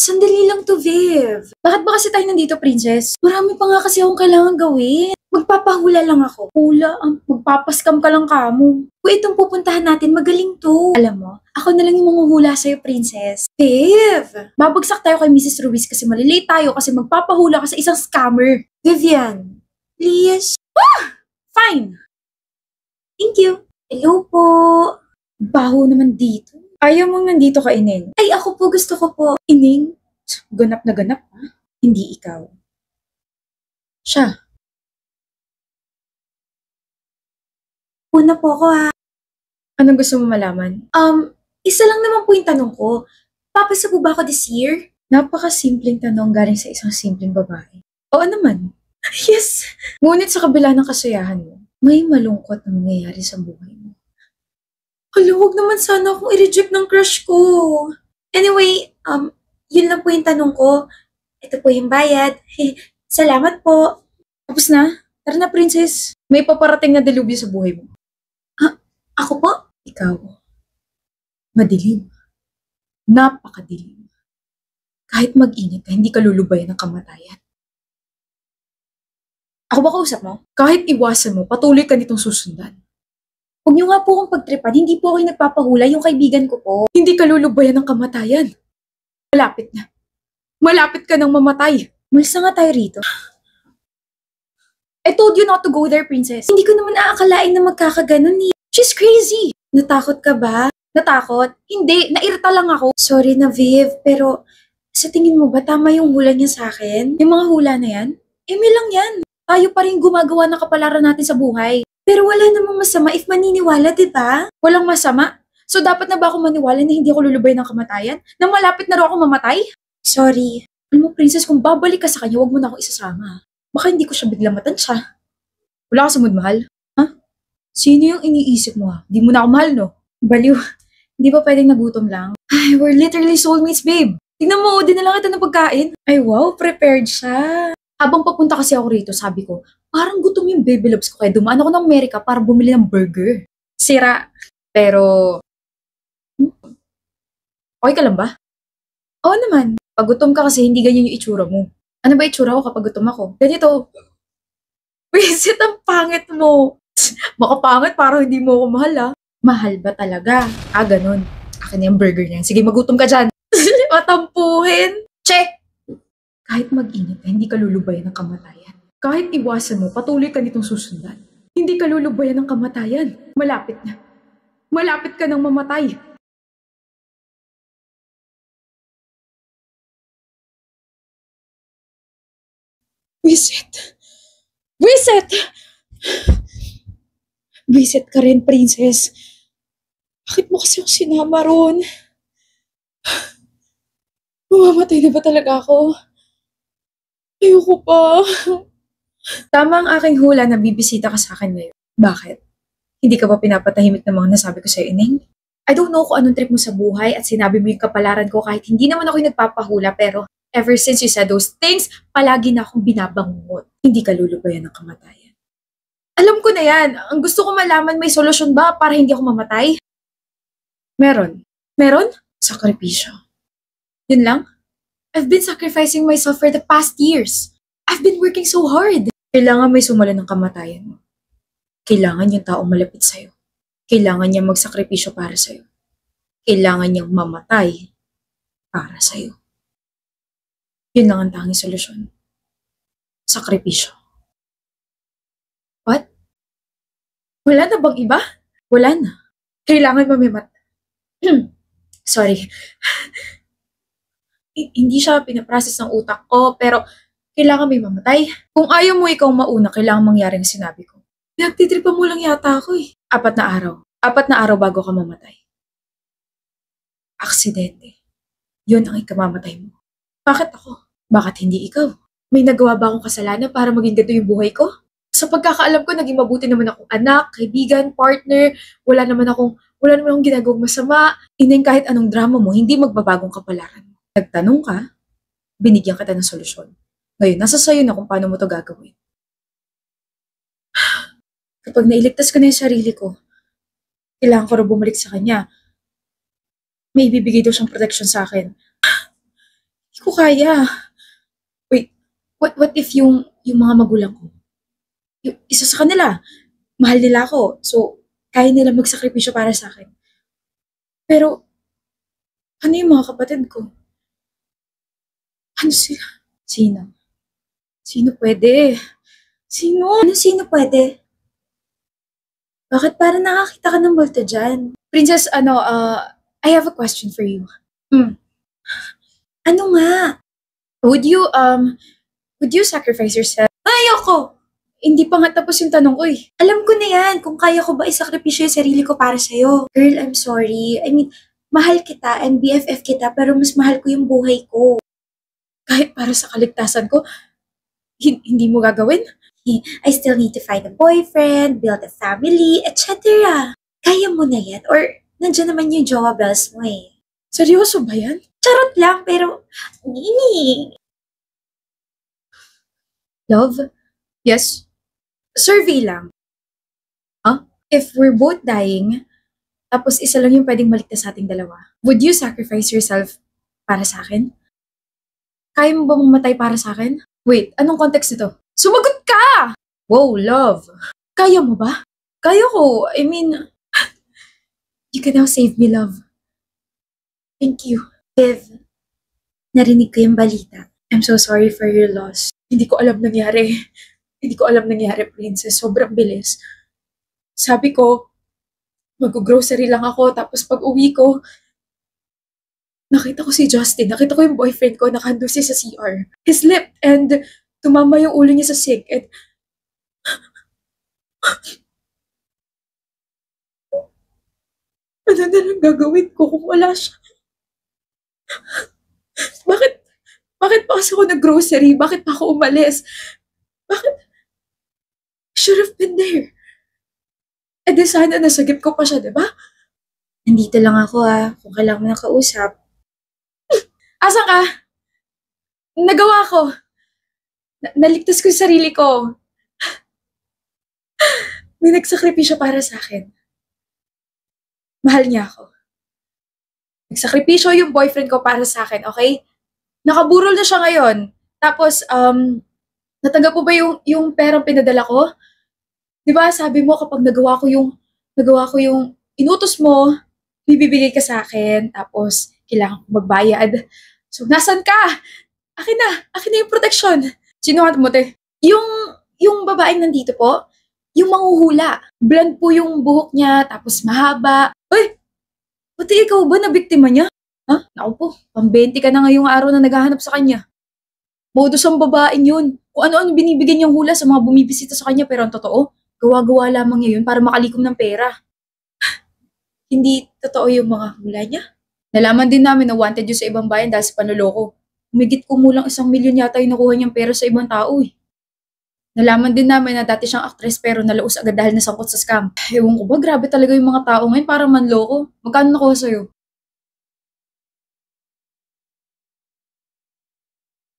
Sandali lang to, Viv. Bakit ba kasi tayo nandito, Princess? Marami pa nga kasi akong kailangan gawin. Magpapahula lang ako. Hula, magpapaskam ka lang kamo. Kung itong pupuntahan natin, magaling to. Alam mo, ako na lang yung manghuhula sa'yo, Princess. Viv! Babagsak tayo kay Mrs. Ruiz kasi malilate tayo kasi magpapahula ka sa isang scammer. Vivian, please. Fine. Thank you. Hello po. Baho naman dito. Ayaw mong nandito ka, Ining. Ay, ako po. Gusto ko po. Ining? Ganap na ganap, ha? Hindi ikaw. Siya. Una po ako, ha? Anong gusto mo malaman? Isa lang naman po yung tanong ko. Papasa po ba ako this year? Napaka-simpleng tanong galing sa isang simpleng babae. Oo naman. Yes! Ngunit sa kabila ng kasayahan mo, may malungkot na nangyayari sa buhay mo. Hala, huwag naman sana akong i-reject ng crush ko. Anyway, yun lang po yung tanong ko. Ito po yung bayad. Salamat po. Tapos na? Tara na, Princess. May paparating na delubyo sa buhay mo. Ako po? Ikaw. Madilim. Napakadilim. Kahit mag-ingat ka, hindi ka lulubayan ng kamatayan. Ako ba kausap mo? Kahit iwasan mo, patuloy ka nitong susundan. Huwag niyo nga po akong pagtripan, hindi po ako yung nagpapahula, yung kaibigan ko po. Hindi ka lulubayan ng kamatayan. Malapit na. Malapit ka nang mamatay. Malis na nga tayo rito. I told you not to go there, Princess. Hindi ko naman aakalain na magkakaganon eh. She's crazy. Natakot ka ba? Natakot? Hindi, nairita lang ako. Sorry na, Viv, pero sa tingin mo ba tama yung hula niya sa akin? Yung mga hula na yan? Eme lang yan. Tayo pa rin gumagawa ng kapalaran natin sa buhay. Pero wala namang masama if maniniwala, di ba? Walang masama. So dapat na ba ako maniwala na hindi ako lulubay ng kamatayan? Na malapit na raw ako mamatay? Sorry. Alam mo, Princess, kung babalik ka sa kanya, huwag mo na ako isasama. Baka hindi ko siya biglang matansya. Wala ka sa mood, mahal? Ha? Sino yung iniisip mo, ha? Di mo na ako mahal, no? Baliw. Hindi ba pwedeng nagutom lang? Ay, we're literally soulmates, babe. Tingnan mo, din na lang ito ng pagkain. Ay, wow, prepared siya. Habang papunta kasi ako rito, sabi ko, parang gutom yung baby loves ko kaya dumaan ako ng Amerika para bumili ng burger. Sira. Pero, okay ka lang ba? Oo naman. Pag gutom ka kasi hindi ganyan yung itsura mo. Ano ba itsura ko kapag gutom ako? Ganito. Wisit, ang pangit mo. Baka pangit, parang hindi mo ako mahal ah. Mahal ba talaga? Ganun. Akin na yung burger niyan. Sige, magutom ka dyan. Matampuhin. Che! Kahit mag-ingat ka, hindi ka lulubayan ng kamatayan. Kahit iwasan mo, patuloy ka nitong susundan. Hindi ka lulubayan ng kamatayan. Malapit na. Malapit ka nang mamatay. Wisit! Wisit! Wisit ka rin, Princess. Bakit mo kasi ako sinama ron? Mamamatay na ba talaga ako? Ayoko pa. Tama ang aking hula na bibisita ka sa akin ngayon. Bakit? Hindi ka ba pinapatahimik ng mga nasabi ko sa'yo, Ining? I don't know kung anong trip mo sa buhay at sinabi mo yung kapalaran ko kahit hindi naman ako yung nagpapahula pero ever since you said those things, palagi na akong binabangungot. Hindi ka lulubayan ng kamatayan. Alam ko na yan. Ang gusto ko malaman, may solusyon ba para hindi ako mamatay? Meron. Meron? Sakripisyo. Yun lang? I've been sacrificing myself for the past years. I've been working so hard. Kailangan may sumala ng kamatayan mo. Kailangan yung taong malapit sa'yo. Kailangan niyang magsakripisyo para sa'yo. Kailangan niyang mamatay para sa'yo. Yun lang ang tanging solusyon. Sakripisyo. What? Wala na bang iba? Wala na. Kailangan Sorry. Hindi siya pinaprocess ng utak ko, pero kailangan may mamatay. Kung ayaw mo ikaw mauna, kailangan mangyari ang sinabi ko. Pinagtitripan mo lang yata ako eh. 4 na araw. 4 na araw bago ka mamatay. Aksidente. Yun ang ikamamatay mo. Bakit ako? Bakit hindi ikaw? May nagawa ba akong kasalanan para maging ganito yung buhay ko? Sa pagkakaalam ko, naging mabuti naman akong anak, kaibigan, partner. Wala naman akong ginagawang masama. Ining kahit anong drama mo, hindi magbabagong kapalaran. Nagtanong ka, binigyan kita ng solusyon. Ngayon, nasa sayo na kung paano mo to gagawin. Kapag nailigtas ko na yung sarili ko, kailangan ko rin bumalik sa kanya. May ibibigay daw siyang protection sa akin. Hindi ko ko kaya. Wait, what if yung mga magulang ko? Yung isa sa kanila, mahal nila ako. So, kaya nila magsakripisyo para sa akin. Pero, ano yung mga kapatid ko? Ano sila? Sino? Sino pwede? Sino? Sino pwede? Bakit parang nakakita ka ng multo dyan? Princess, I have a question for you. Ano nga? Would you sacrifice yourself? Ayoko! Hindi pa nga tapos yung tanong ko eh. Alam ko na yan kung kaya ko ba isakripisyo yung sarili ko para sa'yo. Girl, I'm sorry. I mean, mahal kita and BFF kita pero mas mahal ko yung buhay ko. Kahit para sa kaligtasan ko, hindi mo gagawin? I still need to find a boyfriend, build a family, etc. Kaya mo na yan? Or nandiyan naman yung jowa bells mo eh. Seryoso ba yan? Charot lang, pero... Love? Yes? Survey lang. Huh? If we're both dying, tapos isa lang yung pwedeng maligtas sa ating dalawa, would you sacrifice yourself para sa akin? Kaya mo ba mamatay para sa akin? Wait, anong context ito? Sumagot ka! Wow, love. Kaya mo ba? Kaya ko. I mean, you can now save me, love. Thank you. Viv, narinig ko yung balita. I'm so sorry for your loss. Hindi ko alam nangyari. Hindi ko alam nangyari, princess. Sobrang bilis. Sabi ko, mag-grocery lang ako. Tapos pag uwi ko, nakita ko si Justin. Nakita ko yung boyfriend ko. Nakahando siya sa CR. He slipped and tumama yung ulo niya sa sink. And... ano na lang gagawin ko kung wala siya? Bakit pa kasi ako nag-grocery? Bakit pa ako umalis? Bakit? Should have been there. Eh di sana nasagip ko pa siya, diba? Nandito lang ako kung kailangan mo ng kausap. Asan ka? Nagawa ko. Naligtas ko yung sarili ko. May nagsakripisyo para sa akin. Mahal niya ako. Nagsakripisyo yung boyfriend ko para sa akin, okay? Nakaburol na siya ngayon. Tapos, natanggap mo ba yung perang pinadala ko? Di ba sabi mo kapag nagawa ko yung inutos mo, bibigay ka sa akin, tapos kailangan ko magbayad. So, nasan ka? Akin na yung protection. Sino nga mo, te? Yung babaeng nandito po, yung manghuhula. Blonde po yung buhok niya, tapos mahaba. Uy! Pati ikaw ba na biktima niya? Ha? Naku po, pang-20 ka na ngayong araw na naghahanap sa kanya. Modus ang babaeng yun. Kung ano-ano binibigyan niyang hula sa mga bumibisita sa kanya pero ang totoo, gawa-gawa lamang niya yun para makalikom ng pera. Hindi totoo yung mga hula niya. Nalaman din namin na wanted yun sa ibang bayan dahil sa panloloko. Humigit kumulang 1 milyon yata yung nakuha niyang pera sa ibang tao eh. Nalaman din namin na dati siyang actress pero nalaos agad dahil nasangkot sa scam. Ewan ko ba, grabe talaga yung mga tao ngayon parang manloko. Magkano nakuha sa'yo?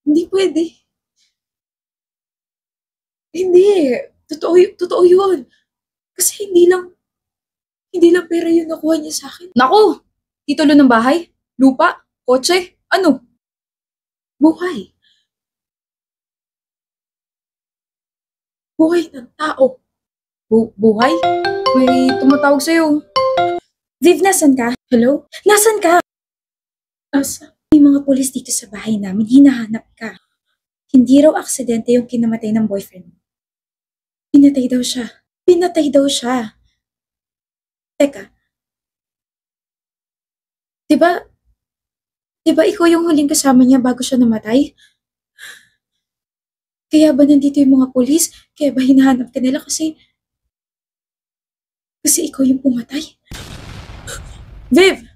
Hindi pwede. Hindi. Totoo yun. Kasi hindi lang pera yun nakuha niya sa akin. Naku! Titulo ng bahay? Lupa? Kotse? Ano? Buhay. Buhay ng tao. Buhay? May tumatawag sa'yo. Viv, nasan ka? Hello? Nasan ka? Asa? May mga pulis dito sa bahay namin. Hinahanap ka. Hindi raw aksidente yung kinamatay ng boyfriend mo. Pinatay daw siya. Teka. Diba ikaw yung huling kasama niya bago siya namatay? Kaya ba nandito yung mga pulis? Kaya ba hinahanap ka nila kasi ikaw yung pumatay? Viv!